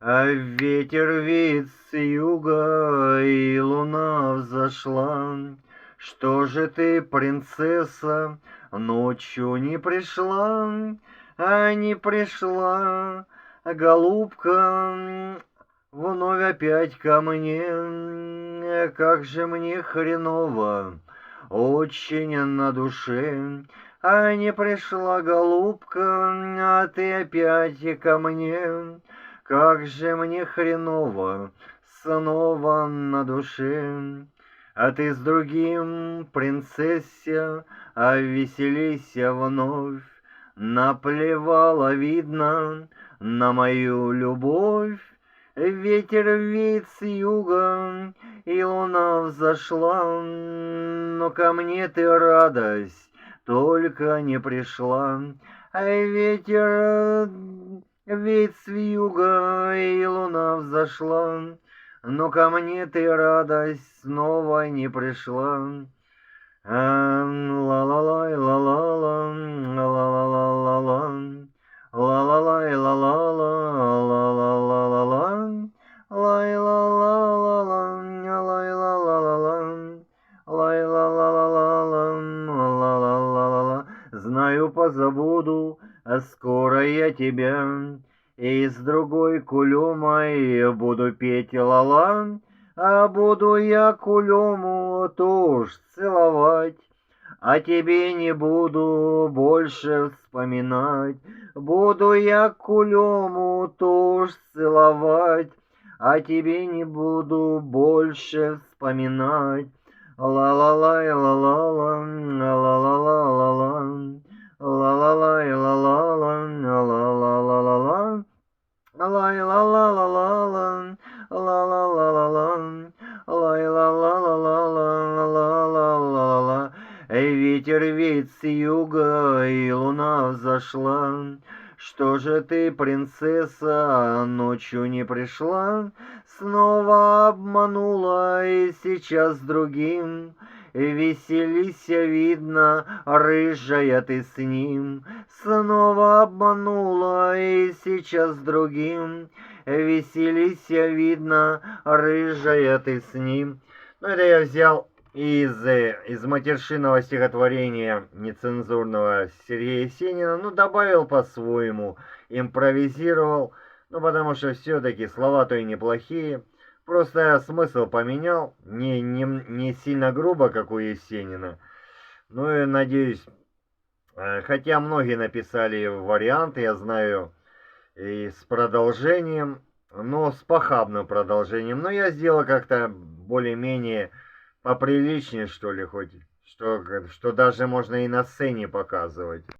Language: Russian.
А ветер веет с юга, и луна взошла. Что же ты, принцесса, ночью не пришла? А не пришла, голубка, вновь опять ко мне. Как же мне хреново, очень на душе. А не пришла, голубка, а ты опять ко мне. Как же мне хреново, снова на душе. А ты с другим, принцессе, а веселися вновь. Наплевала, видно, на мою любовь. Ветер веет с юга, и луна взошла. Но ко мне ты, радость, только не пришла. А ветер веет с юга, и луна взошла. Но ко мне ты, радость, снова не пришла. Ла-ла-лай, ла-ла-ла, ла-ла-ла-ла-ла, ла-ла-лай, ла-ла-ла, ла-ла-ла-ла-ла, лай-ла-ла-ла-ла, лай-ла-ла-ла-ла-ла, лай-ла-ла-ла-ла-ла, ла-ла-ла-ла-ла. Знаю, позабуду, а скоро я тебя, и с другой кулемой буду петь ла-ла. А буду я кулему тоже целовать, а тебе не буду больше вспоминать. Буду я кулему тоже целовать, а тебе не буду больше вспоминать. Ла-ла-лай, ла-ла-ла, ла-ла-ла-ла-ла, ла-ла-лай, ла-ла-ла, ла-ла-ла-ла-ла, лай-ла-ла-ла-ла-ла, ла-ла-ла-ла-ла, лай-ла-ла-ла-ла-ла-ла-ла-ла. Ветер веет с юга, и луна взошла. Что же ты, принцесса, ночью не пришла? Снова обманула, и сейчас с другим. Веселися, видно, рыжая ты с ним. Снова обманула, и сейчас с другим. Веселися, видно, рыжая ты с ним. Ну, это я взял из матершинного стихотворения нецензурного Сергея Есенина. Ну, добавил по-своему, импровизировал. Ну, потому что все-таки слова-то и неплохие. Просто я смысл поменял. Не сильно грубо, как у Есенина. Ну и надеюсь, хотя многие написали варианты, я знаю, и с продолжением, но с похабным продолжением. Но я сделал как-то более-менее поприличнее, что ли, хоть, что даже можно и на сцене показывать.